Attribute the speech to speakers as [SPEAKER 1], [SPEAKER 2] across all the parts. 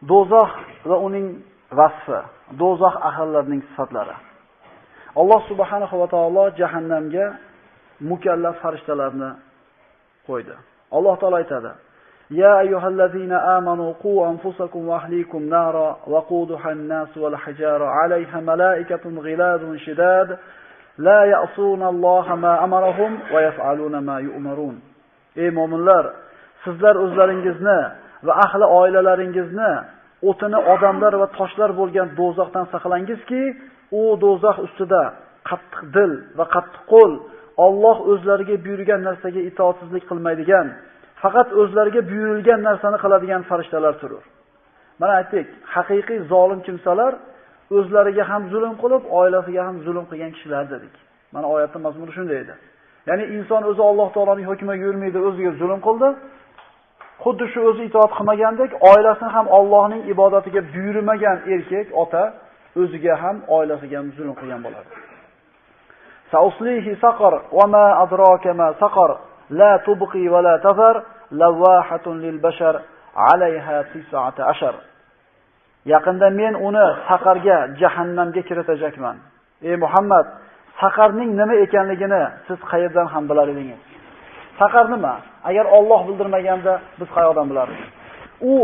[SPEAKER 1] Do'zax va uning vasfi, do'zax ahllarining sifatlari. Alloh subhanahu va taolo jahannamga mukallaf farishtalarni qo'ydi. Alloh taolo aytadi: "Ya ayyuhallazina amanu qu anfusakum va ahlikum nara waquduha an-nas wal hijara 'alayha malaikatun ghiladun shidad la ya'suna Alloha ma amarahum va yaf'aluna ma yu'marun." Ey mu'minlar, sizlar o'zlaringizni va ahli oilalaringizni o'tini odamlar va toshlar bo'lgan do'zaxdan saqlangizki, u do'zax ustida qattiq dil va qattiq qo'l, Alloh o'zlariga buyurgan narsaga itoatsizlik qilmaydigan, faqat o'zlariga buyurilgan narsani qiladigan farishtalar turur. Mana aytdik, haqiqiy zolim kimsalar o'zlariga ham zulm qilib, oilasiga ham zulm qilgan kishilar dedik. Mana oyatning mazmuni shunday edi. Ya'ni inson o'zi Alloh taoloning hukmiga yurmaydi, o'ziga zulm qildi. Xuddi shu o'zi itoat qilmagandek, oilasini ham Allohning ibodatiga buyurmagan erkak, ota o'ziga ham oilasiga ham zulm qilgan bo'ladi. Sa'uslihi saqar va ma adraka ma saqar la tubqi va la tazar lawahatun lil bashar 'alayha 19. Yaqinda men uni saqarga, jahannamga kiritajakman. Ey Muhammad, saqarning nima ekanligini siz qayerdan ham bilar edingiz? Saqar nima? Agar Alloh bildirmaganda biz qayerdan bilardik? U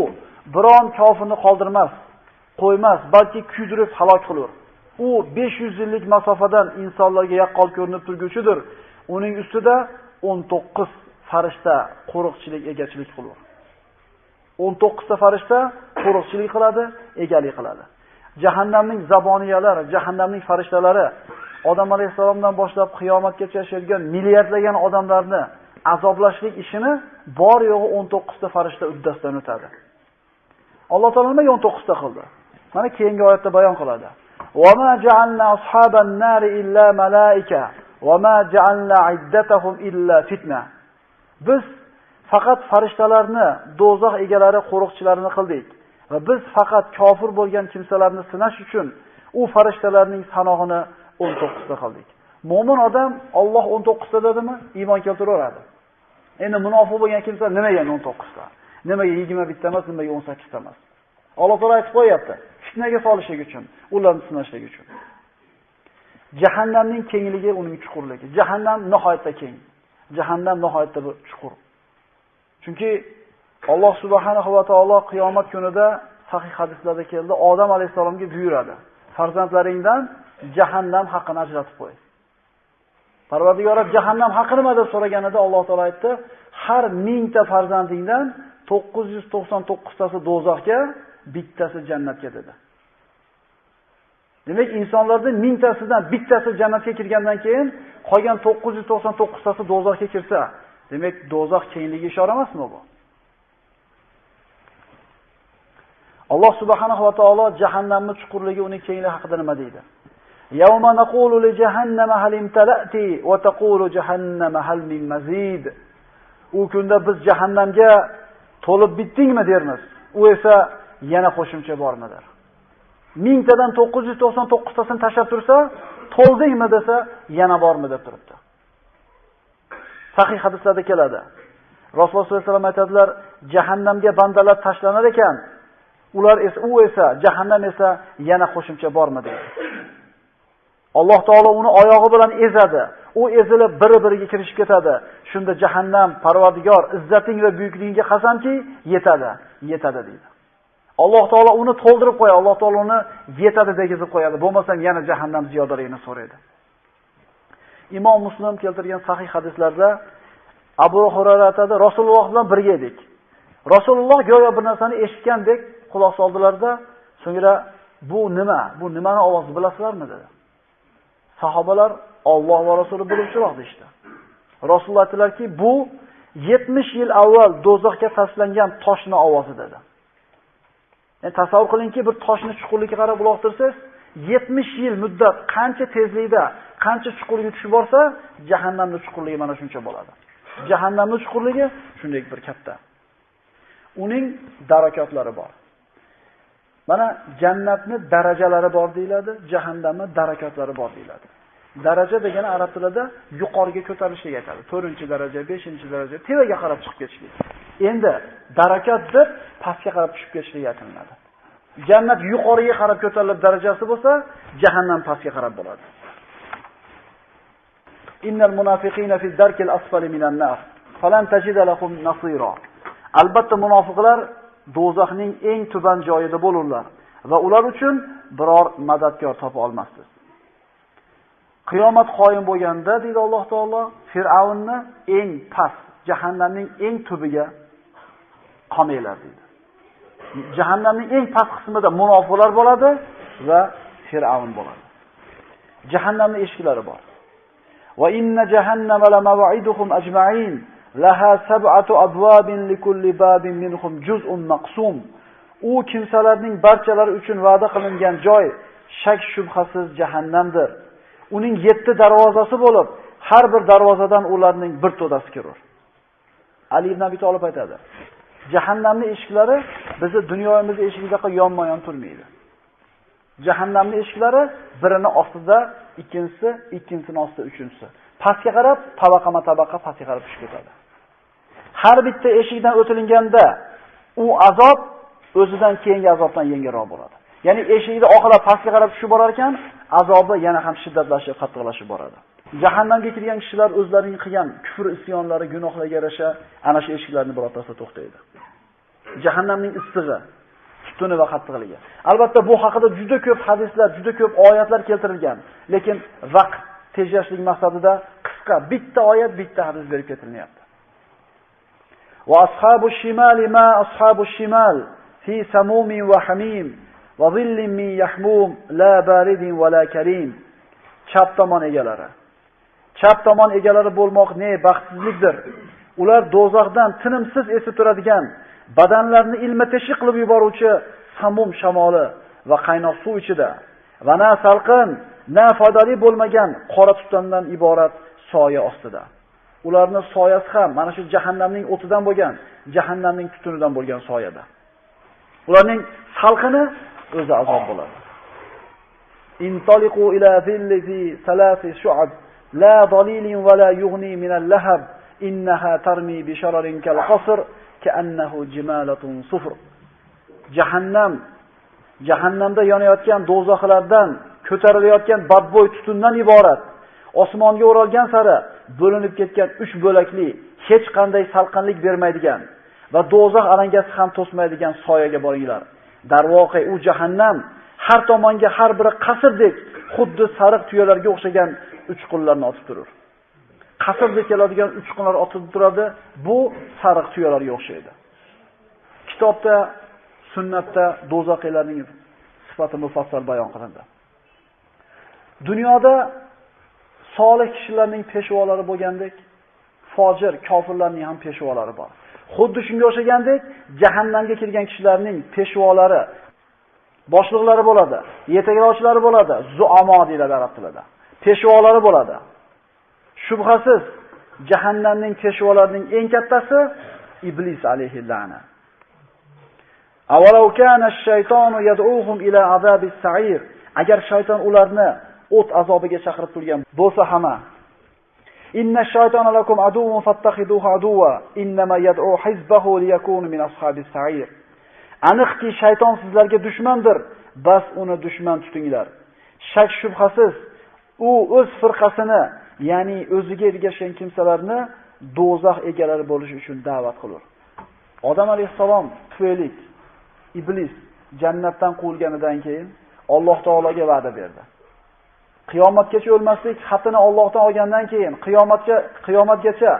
[SPEAKER 1] biron kofirni qoldirmas, qo'ymas, balki kuydirib halok qilur. U 500 yillik masofadan insonlarga yaqqol ko'rinib turguchidir. Uning ustida 19 farishta qo'riqchilik, egachilik qilur. 19 ta farishta qo'riqchilik qiladi, egalik qiladi. Jahannamning zaboniyalari, jahannamning farishtalari Odam alayhisalomdan boshlab qiyomatgacha yashaydigan milliardlagan odamlarni azoblashlik ishini bor yo'g'i 19 ta farishta uddasidan o'tadi. Alloh taolo nimaga 19 ta qildi? Mana keyingi oyatda bayon qiladi. "Va ma ja'alna ashaban nari illa malaika va ma ja'alna iddatahum illa fitna." Biz faqat farishtalarni, do'zax egalari, qo'riqchilarini qildik va biz faqat kofir bo'lgan kimsalarni sinash uchun u farishtalarning sanog'ini 19 ta qildik. Mo'min odam Alloh 19 ta dedimi, iymon keltiraveradi. Endi munofiq bo'lgan kimsa nimaga 19 ta? Nimaga 21 ta emas, nimaga 18 ta emas? Alloh taolo aytib qo'yapti, fitnaga solishlik uchun, ularni sinashlik uchun. Jahannamning kengligi, uning chuqurligi. Jahannam nihoyatda keng. Jahannam nihoyatda chuqur. Chunki Alloh subhanahu va taolo qiyomat kunida sahih hadislarda keldi, Odam alayhisalomga buyuradi: "Farzandlaringdan jahannam haqqini ajratib qo'y." Parvardigor jahannam haqqi nima deb so'raganida Alloh taolo aytdi: "Har 1000 ta farzandingdan 999 tasi do'zaxga, bittasi jannatga" dedi. Demak, insonlarning 1000 tasidan bittasi jannatga kirgandan keyin qolgan 999 tasi do'zaxga kirsa, demak, do'zax kengligi ishora emasmi bu? Alloh subhanahu va taolo jahannamning chuqurligi, uning kengligi haqida nima deydi? "Yawma naqulu li jahannama hal imtala'ti wa taqulu jahannama hal min mazid." U kunda biz jahannamga to'lib bitdingmi dermiz. U esa yana qo'shimcha bormi der. 1000 tadan 999 tasini tashlab tursa, to'ldingmi desa, yana bormi deb turibdi. Sahih hadislarda keladi. Rasululloh sollallohu alayhi vasallam aytadilar, jahannamga bandalar tashlanar ekan, u esa, jahannam esa yana qo'shimcha bormi deydi. Alloh taolo uni oyog'i bilan ezadi. U ezilib bir-biriga kirishib ketadi. Shunda jahannam, Parvardigor, izzating va buyukligingga qasamki, yetadi deydi. Alloh taolo uni to'ldirib qo'yadi. Alloh taolo uni yetadi degizib qo'yadi. Bo'lmasam yana jahannam ziyodaligini so'raydi. Imom Muslim keltirgan sahih hadislarda Abu Hurayra aytadi, Rasululloh bilan birga edik. Rasululloh go'yo bir narsani eshitgandek quloq soldilarda, so'ngra bu nima? Bu nimani ovozi bilasizlarmi dedi. Sahobalar Alloh va Rasuli biluvchiroq deydi. Rasululloh aytdilarki, bu 70 yil avval do'zaxga tashlangan toshning ovozi dedi. Yani tasavvur qilingki, bir toshni chuqurlikka qarab uloqtirsangiz, 70 yil muddat qancha tezlikda, qancha chuqurga tushib borsa, jahannamning chuqurligi mana shuncha bo'ladi. Jahannamning chuqurligi shunday bir katta. Uning darakatlari bor. Mana jannatning darajalari bor deyiladi, jahannamning darakatlari bor deyiladi. Daraja degani arab tilida yuqoriga ko'tarilishni aytadi. 4-daraja, 5-daraja, tevaga qarab chiqib ketishlik. Endi darakat deb pastga qarab tushib ketishlik aytiladi. Jannat yuqoriga qarab ko'tarilib darajasi bo'lsa, jahannam pastga qarab bo'ladi. Innal munafiqina fi darkil asfali minan nar, falan tajida lahum nasira. Albatta munofiqlar do'zaxning eng tuban joyida bo'lurlar va ular uchun biror madadkor topa olmassiz. Qiyomat qoyim bo'lganda, deydi Alloh taolo, Fir'avnni eng past, jahannamning eng tubiga qamanglar deydi. Jahannamning eng past qismida munofiqlar bo'ladi va Fir'avn bo'ladi. Jahannamning eshiklari bor. Va inna jahannama la maw'iduhum ajma'in, laha sab'atu abwabin likulli babin minhum juz'un maqsum. U kimsalarning barchalari uchun va'da qilingan joy shak shubhasiz jahannamdir. Uning 7 darvozasi bo'lib, har bir darvozadan ularning bir to'dasi kirar. Ali ibn Abi Talib aytadi: Jahannamning eshiklari bizni dunyoyimizning eshigidaqa yonma-yon turmaydi. Jahannamning eshiklari birini ostida, ikkinchisini ostida, uchinchisi. Pastga qarab, tabaqama-tabaqa pastga qarab tushib ketadi. Har bitta eshikdan o'tilinganda u azob o'zidan keyingi azobdan yengilroq bo'ladi. Ya'ni eshikni oxirlab pastga qarab tushib borar ekan, azobi yana ham shiddatlashib, qattiqlashib boradi. Jahannamga kirgan kishilar o'zlarining qilgan kufr isyonlari, gunohlarga yarasha ana shu eshiklarni birortasida to'xtaydi. Jahannamning issig'i, tutuni va qattiqligi. Albatta bu haqida juda ko'p hadislar, juda ko'p oyatlar keltirilgan, lekin vaqt tejashlik maqsadida qisqa bitta oyat, bitta hadis berib ketilmayapti. Va ashabu shimali ma ashabu shimal fi samumin va hamim va zillin min yahmum la baridin va la karim. Chap tomon egalari. Chap tomon egalari bo'lmoq ne baxtsizlikdir. Ular do'zaxdan tinimsiz esib turadigan, badanlarni ilma-teshi qilib yuboruvchi samum shamoli va qaynoq suv ichida va na salqin, na foydali bo'lmagan qora tutundan iborat soya ostida. Ularning soyasi ham mana shu jahannamning o'tidan bo'lgan, jahannamning tutunidan bo'lgan soyada. Ularning salqini o'zi azob bo'ladi. Intaliqu ila zilli salasi shu'ab la dalilin va la yughni min al-lahab innaha tarmi bi shararin kal qasr ka'annahu jimalatun sufr. Jahannamda yonayotgan do'zaxlardan ko'tarilayotgan badbo'y tutundan iborat. Osmonga o'ralgan sari bo'linib ketgan 3 bo'lakli, hech qanday salqinlik bermaydigan va do'zax alangasi ham to'smaydigan soyaga boringlar. Darvoqe u jahannam har tomonga har biri qasrdek, xuddi sariq tuyalarga o'xshagan uchqunlarni otib turur. Qasrdek keladigan uchqunlar otib turadi, bu sariq tuyalarga o'xshaydi. Kitobda, sunnatda do'zaxlarning sifati mufassal bayon qilindi. Dunyoda solih kishilarning peshvolari bo'lgandek, fojir, kofirlarning ham peshvolari bor. Xuddi shunga o'xshagandek, jahannamga kirgan kishilarning peshvolari, boshliqlari bo'ladi, yetaklovchilari bo'ladi, zuamo deyiladi arab tilida. Peshvolari bo'ladi. Shubhasiz, jahannamning peshvolarining eng kattasi iblis alayhi la'na. Avalau kana ash-shaytonu yad'uhum ila azabis sa'ir. Agar shayton ularni o't azobiga chaqirib turgan bo'lsa ham, inna ash-shaytona lakum aduwwun fattakhiduhu aduwwa innama yad'u hizbahu liyakunu min ashabis sa'ir. Aniqki shayton sizlarga dushmandir, bas uni dushman tutinglar. Shak shubhasiz u o'z firqasini, ya'ni o'ziga ergashgan kimsalarni do'zax egalari bo'lish uchun da'vat qilur. Odam alayhisalom tufayli iblis jannatdan quvilganidan keyin Alloh taologa va'da berdi. Qiyomatgacha o'lmaslik xatini Allohdan olgandan keyin, qiyomatgacha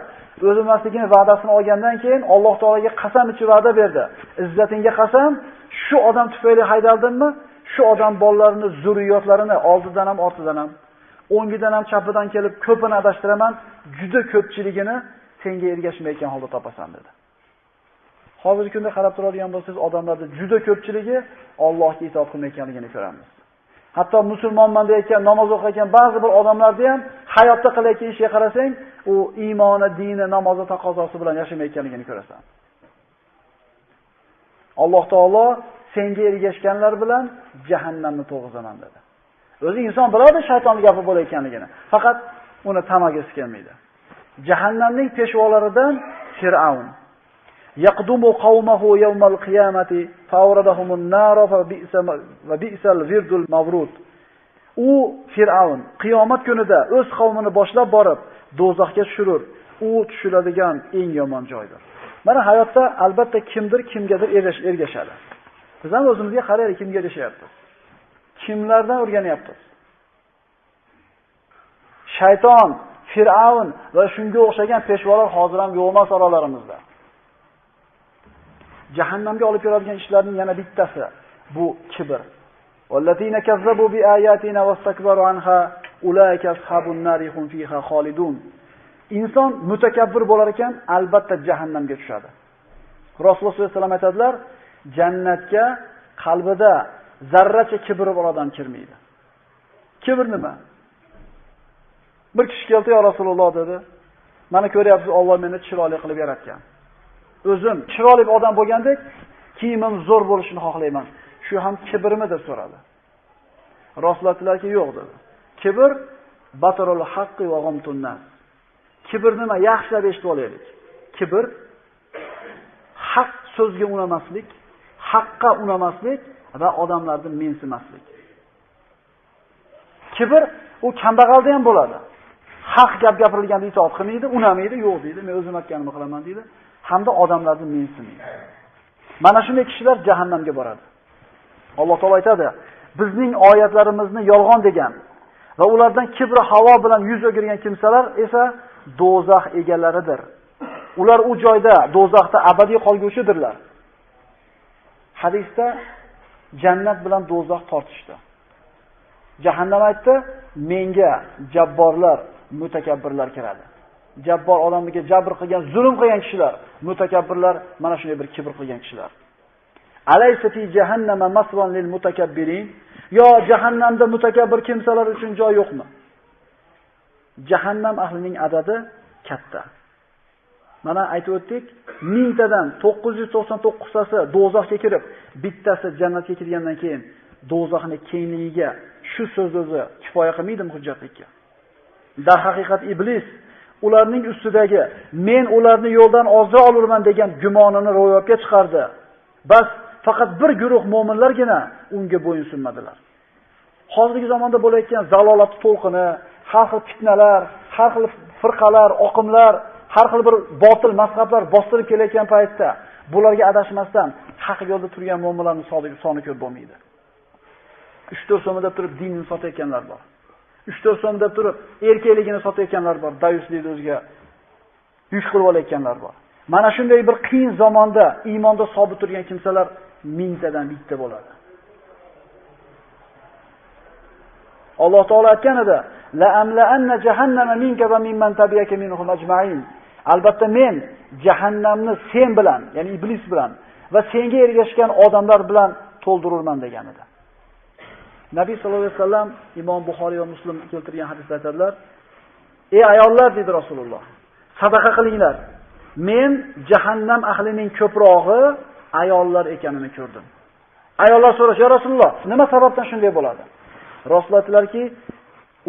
[SPEAKER 1] o'lmasligini va'dasini olgandan keyin Alloh taologa qasam ichib va'da berdi. Izzatingga qasam, shu odam tufayli haydaldimmi? Shu odam bolalarini, zurriyotlarini oldidan ham, ortidan ham, o'ngidan ham, chapidan kelib ko'pini adashtiraman, juda ko'pchiligini senga ergashmayotgan holda topasan dedi. Hozirgi kunda qarab turadigan bo'lsangiz, odamlarda juda ko'pchiligi Allohga itoat qilmayotganligini ko'ramiz. Hatto musulmonman deyotgan, namoz o'qiyotgan ba'zi bir odamlarda ham hayotda qilayotgan ishga qarasang, u iymoni, dini, namozi taqozosi bilan yashamayotganligini ko'rasan. Alloh taolo senga ergashganlar bilan jahannamni to'g'rizaman dedi. O'zi inson biladi shaytonning gapi bo'layotganligini, faqat uni tamagisi kelmaydi. Jahannamning peshvolaridan Fir'avn. yaqdumu qawmahu yawmal qiyamati fawradahumun nar va bi'sal virdul mavrud. U Fir'avn qiyomat kunida o'z qavmini boshlab borib do'zaxga tushirur. U tushiradigan eng yomon joydir. Mana hayotda albatta kimdir kimgadir ergashadi. Biz ham o'zimizga qaraylik, kimga ergashyapmiz? Kimlardan o'rganyapmiz? Shayton, Fir'avn va shunga o'xshagan peshvolar hozir ham yo'q emas oralarimizda. Jahannamga olib keladigan ishlarning yana bittasi bu kibr. Vallatina kazzabu bi ayatina wastakbaru anha ulaika ashabun nari hum fiha khalidun. Inson mutakabbir bo'lar ekan, albatta jahannamga tushadi. Rasululloh sollallohu alayhi vasallam aytadilar, jannatga qalbida zarracha kibr bor odam kirmaydi. Kibr nima? Bir kishi keldi, "Ya Rasululloh" dedi. "Mana ko'ryapsiz, Alloh meni chiroyli qilib yaratgan. O'zim chiroyli odam bo'lgandek, kiyimim zo'r bo'lishini xohlayman. Shu ham kibrmi?" deb so'radi. Rasululloh aytdilarki, "Yo'q" dedi. Kibr batarul haqqi va ghamtun nas. Kibr nima? Yaxshilab eshitib olaylik. Kibr haq so'zga unamaslik, haqqa unamaslik va odamlarni mensimaslik. Kibr u kambag'alda ham bo'ladi. Haq gap gapirilganda itoat qilmaydi, unamaydi, yo'q deydi, men o'zim aytganimni qilaman deydi, hamda odamlarni mensimaydi. Mana shunday kishilar jahannamga boradi. Alloh taolo aytadi, bizning oyatlarimizni yolg'on degan va ulardan kibri havo bilan yuz o'girgan kimsalar esa do'zax egalaridir. Ular u joyda, do'zaxda abadiy qolguvchidirlar. Hadisda jannat bilan do'zax tortishdi. Jahannam aytdi, menga jabborlar, mutakabbirlar kiradi. Jabbor odamga jabr qilgan, zulm qilgan kishilar, mutakabbirlar mana shunday bir kibr qilgan kishilar. Alaysa fi jahannama maswan lil mutakabbirin? Yo jahannamda mutakabbir kimsalar uchun joy yo'qmi? Jahannam ahlining adadi katta. Mana aytib o'tdik, 1000 tadan 999 tasi do'zaxga kirib, bittasi jannatga kirgandan keyin do'zaxning kengligiga shu so'z o'zi kifoya qilmaydimi hujjatlikka? Dar haqiqat iblis ularning ustidagi men ularni yo'ldan ozira olurman degan gumonini ro'yobga chiqardi. Bas faqat bir guruh mu'minlargina unga bo'yinsunmadilar. Hozirgi zamonda bo'layotgan zalolat to'lqini, har xil fitnalar, har xil firqalar, oqimlar, har xil bir botil mazhablar bostirib kelayotgan paytda bularga adashmasdan haq yo'lda turgan mu'minlarning soni ko'p bo'lmaydi. 3-4 so'm deb turib dinni sotayotganlar bor. 3-4 so'm deb turib erkakligini sotayotganlar bor. Dayuslikni o'ziga yuk qilib olayotganlar bor. Mana shunday bir qiyin zamonda iymonda sobit turgan kimsalar 1000 tadan bitta bo'ladi. Alloh taolo aytgan edi, la amla anna jahannama minka va mimman tabi'aka minhum ajma'in. Albatta men jahannamni sen bilan, ya'ni iblis bilan va senga ergashgan odamlar bilan to'ldirurman degan edi. Nabiy sallallohu alayhi vasallam Imom Buxoriy va Muslim keltirgan hadisda aytadilar: "Ey ayollar," dedi Rasululloh, "sadaqa qilinglar. Men jahannam ahlining ko'prog'i ayollar ekanini ko'rdim." Ayollar so'rash: "Ya Rasululloh, nima sababdan shunday bo'ladi?" Rasululloh aytdilarki,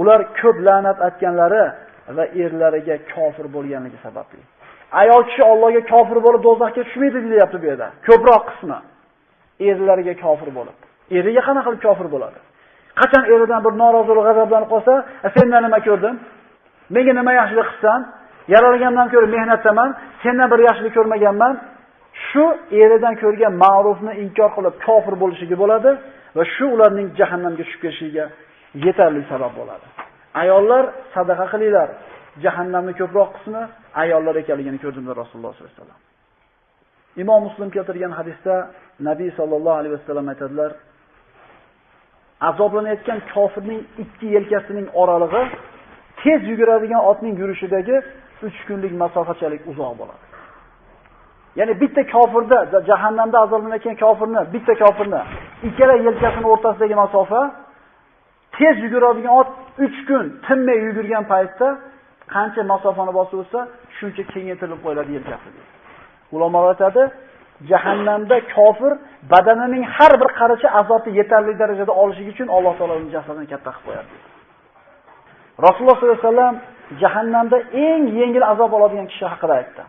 [SPEAKER 1] ular ko'p la'nat aytganlari va erlariga kofir bo'lganligi sababli. Ayol kishi Allohga kofir bo'lib do'zaxga tushmaydi deyapti bu yerda. Ko'proq qismi erlariga kofir bo'lib. Eriga qana qilib kofir bo'ladi? Qachon eridan bir norozilik, g'azablanib qolsa, "Sendan nima ko'rdim? Menga nima yaxshilik qilsan? Yaralgandan ko'ra mehnatdaman, sendan bir yaxshilik ko'rmaganman." Shu eridan ko'rgan ma'rufni inkor qilib kofir bo'lishiga bo'ladi va shu ularning jahannamga tushib ketishiga yetarli sabab bo'ladi. Ayollar sadaqa qilinglar. Jahannamning ko'proq qismi ayollar ekanligini ko'rdim dedi Rasululloh sollallohu alayhi vasallam. Imom Muslim keltirgan hadisda Nabiy sallallohu alayhi vasallam aytadilar: azoblanayotgan kofirning ikki yelkasining oralig'i tez yuguradigan otning yurishidagi 3 kunlik masofachalik uzoq bo'ladi. Ya'ni bitta kofirda, jahannamda azoblanayotgan bitta kofirni ikkala yelkasining o'rtasidagi masofa tez yuguradigan ot 3 kun tinmay yugurgan paytda qancha masofani bosib o'tsa, shuncha kengaytirilib qo'yiladi yelkasi. Ulamolar aytadi, jahannamda kofir badanining har bir qarichi azobni yetarli darajada olishi uchun Alloh taolo uning jasadini katta qilib qo'yadi. Rasululloh sollallohu alayhi vasallam jahannamda eng yengil azob oladigan kishi haqida aytdi.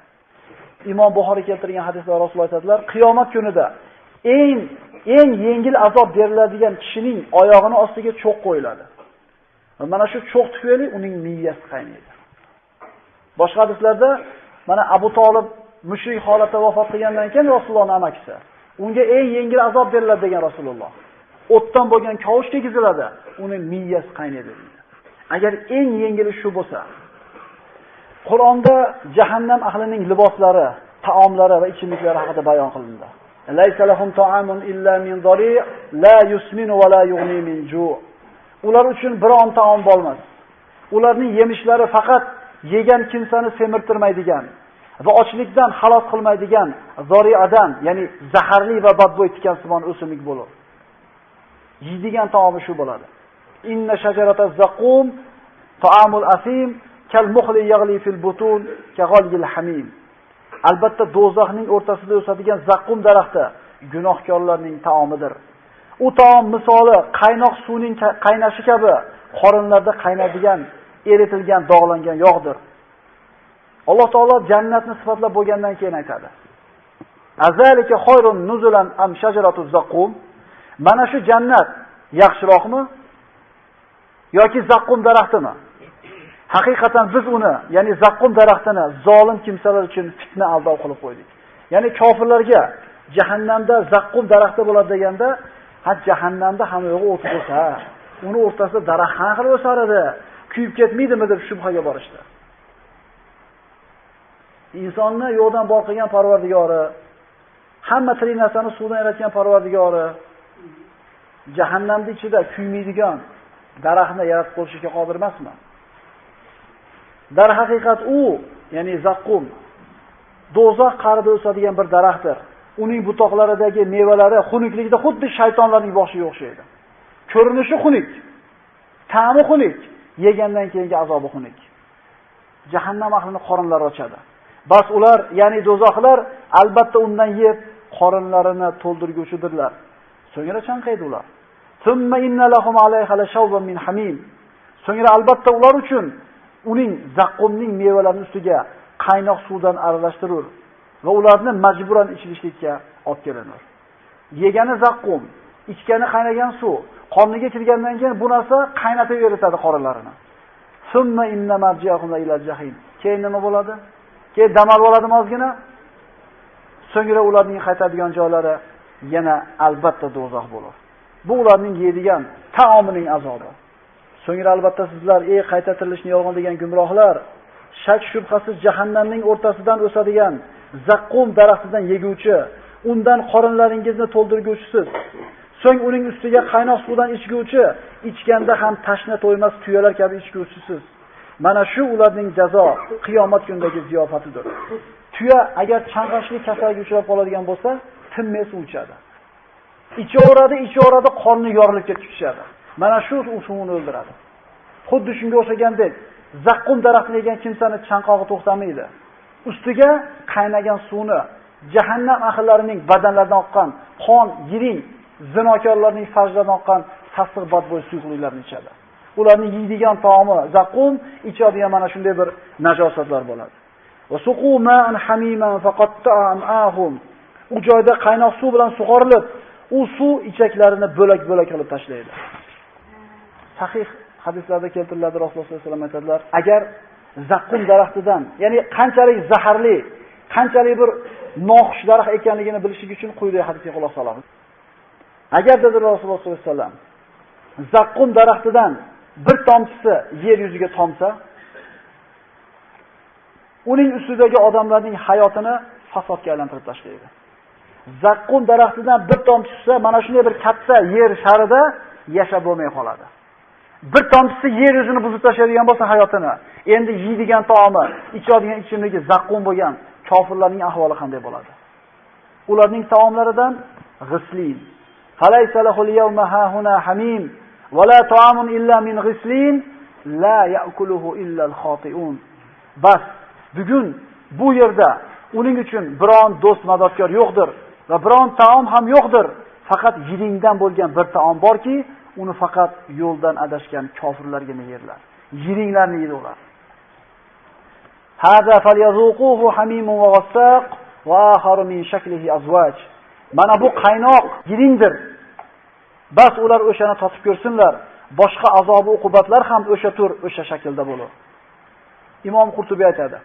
[SPEAKER 1] Imom Buxoriy keltirgan hadisda Rasululloh aytadilar, qiyomat kunida eng yengil azob beriladigan kishining oyog'ini ostiga cho'q qo'yiladi. Va mana shu cho'q tufayli uning miyasi qaynaydi. Boshqa hadislarda mana Abu Talib mushrik holatda vafot qilgandan keyin Rasulullohning amakisi, unga eng yengil azob beriladi degan Rasululloh. O'tdan bo'lgan kavush tegiziladi, uning miyasi qaynaydi dedi. Agar eng yengili shu bo'lsa, Qur'onda jahannam ahlining liboslari, taomlari va ichimliklari haqida bayon qilindi. Laysa lahum ta'amun illa min dhari' la yusminu va la yughni min ju'. Ular uchun biron taom bo'lmas. Ularning yemishlari faqat yegan kimsani semirtirmaydigan va ochlikdan xalos qilmaydigan zori'adan, ya'ni zaharli va badbo'y tikansimon o'simlik bo'ladi. Yeydigan taomi shu bo'ladi. Inna shajarata zaqum ta'amul asim kal mukhli yaghli fil butun ka ghalil hamim. Albatta do'zaxning o'rtasida o'sadigan zaqqum daraxti gunohkorlarning taomidir. U taom misoli qaynoq suvning qaynashi kabi qorinlarda qaynaydigan, eritilgan, dog'langan yog'dir. Alloh taolo jannatni sifatlab bo'lgandan keyin aytadi. Azalika khayrun nuzulan am shajaratu zaqqum? Mana shu jannat yaxshiroqmi yoki zaqqum daraxtimi? Haqiqatan biz uni, ya'ni zaqqum daraxtini zolim kimsalar uchun fitna aldov qilib qo'ydik. Ya'ni kofirlarga jahannamda zaqqum daraxti bo'ladi deganda, ha jahannamda hamma yo'g'i o't bo'lsa, uni o'rtasida daraxt qanaqa qilib o'sar edi? Kuyib ketmaydimi deb shubhaga borishdi. Insonni yo'qdan bor qilgan Parvardigori, hamma tirik narsani suvdan yaratgan Parvardigori jahannamning ichida kuymaydigan daraxtni yaratib qo'yishga qodir emasmi? Dar haqiqat u, ya'ni zaqqum do'zax qa'rida o'sadigan bir daraxtdir. Uning butoqlaridagi mevalari xunukligida xuddi shaytonlarning boshiga o'xshaydi. Ko'rinishi xunuk, ta'mi xunuk, yegandan keyingi azobi xunuk. Jahannam ahlining qorinlari ochadi. Bas ular, ya'ni do'zaxlar albatta undan yeb qorinlarini to'ldirguvchidirlar. So'ngra chanqaydi ular. Thumma inna lahum alayha lashawban min hamim. So'ngra albatta ular uchun uning zaqqumning mevalarining ustiga qaynoq suvdan aralashtirur va ularni majburan ichishlikka olib kelinur. Yegani zaqqum, ichgani qaynagan suv, qoniga kirgandan keyin bu narsa qaynatib veritadi qorinlarini. Summa inna marji'ahum ila jahim. Keyin nima bo'ladi? Keyin damal bo'ladimi ozgina? So'ngra ularning qaytadigan joylari yana albatta do'zax bo'ladi. Bu ularning yeydigan taomining azobi. So'ngra albatta sizlar, ey qayta tirilishni yolg'on degan gumrohlar, shak shubhasiz jahannamning o'rtasidan o'sadigan zaqqum daraxtidan yeguvchi, undan qorinlaringizni to'ldirguvchisiz. So'ng uning ustiga qaynoq suvdan ichguvchi, ichganda ham tashna to'ymas tuyalar kabi ichguvchisiz. Mana shu ularning jazo, qiyomat kunidagi ziyofatidir. Tuya agar chanqashlik kasaliga uchrab qoladigan bo'lsa, tinmay suv ichadi. Ichaveradi, qorni yorilib ketishadi. Mana shu suvni o'ldiradi. Xuddi shunga o'xshagandek, zaqqum daraxtini yegan kimsani chanqog'i to'xtamaydi. Ustiga qaynagan suvni, jahannam ahllarining badanlaridan oqqan qon, yiring, zinokorlarning farjlaridan oqqan sassiq badbo'y suyuqliklarni ichadi. Ularning yeydigan taomi zaqqum, ichadigan mana shunday bir najosatlar bo'ladi. Va suqu ma'an hamiman faqatta'a am'ahum. U joyda qaynoq suv bilan sug'orilib, u suv ichaklarini bo'lak-bo'lak qilib tashlaydi. Sahih hadislarda keltiriladi, Rasululloh sollallohu alayhi vasallam aytadilar, agar zaqqum daraxtidan, ya'ni qanchalik zaharli, qanchalik bir noxush daraxt ekanligini bilishlik uchun quyidagi hadisga quloq solamiz. Agar dedi Rasululloh sollallohu alayhi vasallam, zaqqum daraxtidan bir tomchisi yer yuziga tomsa, uning ustidagi odamlarning hayotini fasodga aylantirib tashlaydi. Zaqqum daraxtidan bir tomchisi mana shunday bir katta yer sharida yashab bo'lmay qoladi. Bir tomchisi yer yuzini buzib tashlaydigan bo'lsa hayotini, endi yeydigan taomi, ichadigan ichimligi zaqqum bo'lgan kofirlarning ahvoli qanday bo'ladi? Ularning taomlaridan g'islin. Falaysa lahul yawma hahuna hamim va la ta'amun illa min ghislin la ya'kuluhu illa al-khati'un. Bas bugun bu yerda uning uchun biron do'st madadkor yo'qdir va biron taom ham yo'qdir. Faqat yiringdan bo'lgan bir taom borki, uni faqat yo'ldan adashgan kofirlarga yerlar. Yiringlarni yeydi ular. Hada falyazuquhu hamimun wa ghassaq va akharu min shaklihi azwaj. Mana bu qaynoq giringdir. Bas ular o'shani totib ko'rsinlar. Boshqa azobi uqubatlar ham o'sha shaklda bo'ladi. Imom Qurtubiy aytadi.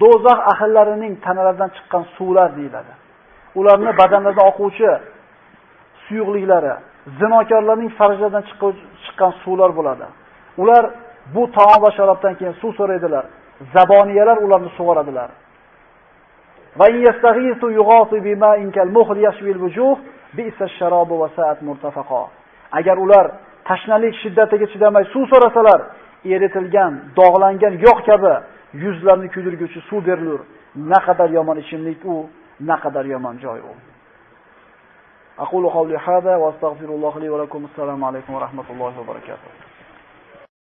[SPEAKER 1] Do'zax ahllarining tanalaridan chiqqan suvlar deyiladi. Ularning badanlaridan oquvchi suyuqliklari, zinokorlarning farjlaridan chiqqan suvlar bo'ladi. Ular bu taom va sharobdan keyin suv so'raydilar. Zaboniyalar ularni sug'oradilar. Va yastaghisu yughasu bima'in kal-muhl yashbil wujuh bi'sa-sharobu wa sa'at murtafaqa. Agar ular tashnalik shiddatiga chidamay suv so'rasalar, eritilgan, dog'langan yog' kabi yuzlarni kuydirguvchi suv berilur. Naqadar yomon ichimlik u, naqadar yomon joy u. Aqulu qawli hada va astaghfirulloh li va lakum. Assalomu alaykum va rahmatullohi va barakatuh.